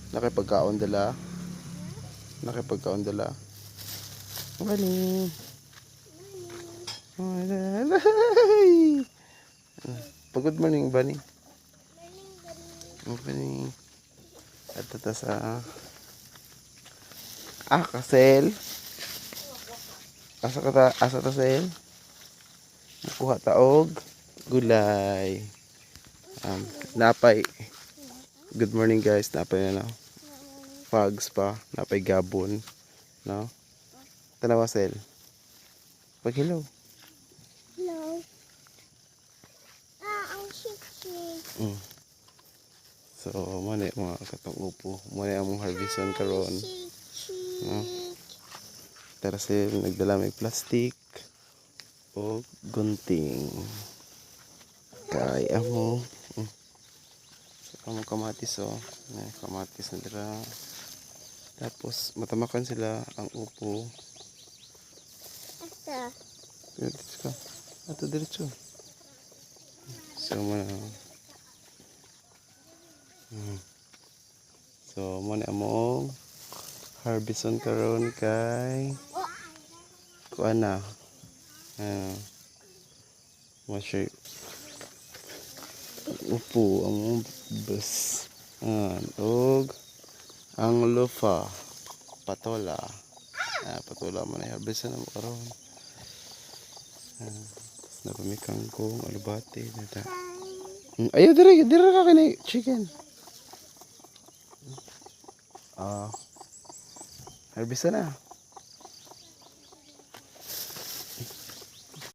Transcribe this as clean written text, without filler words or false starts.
Nakipagkaon dala. Nakipagkaon dala. Bunny. Good morning, Bunny. Bunny. At ito sa kasel. Asa ta sel. Kuha taog gulay. Napay. Good morning guys. Napay na fags pa. Napay gabon. No? Tanawa sel. Pag hello. Hello. Ang shik-shik. So, muna mga katong upo. Muna ang mong harveston karon. No? Tara sel, nagdala may plastic o gunting. Kaya mo. So, among kamatis kamatis na dira. Tapos, matamakan sila ang upo. Asa? Diretso ka. Ato diretso. So, muna among harveston karon kay kuan na. Masya upo ang bus. Og ang lufa patola. Patola man ay harveston na mo karon. Napami kangkong, alubate, nata. Ayaw, dire ka kini chicken. Harveston na.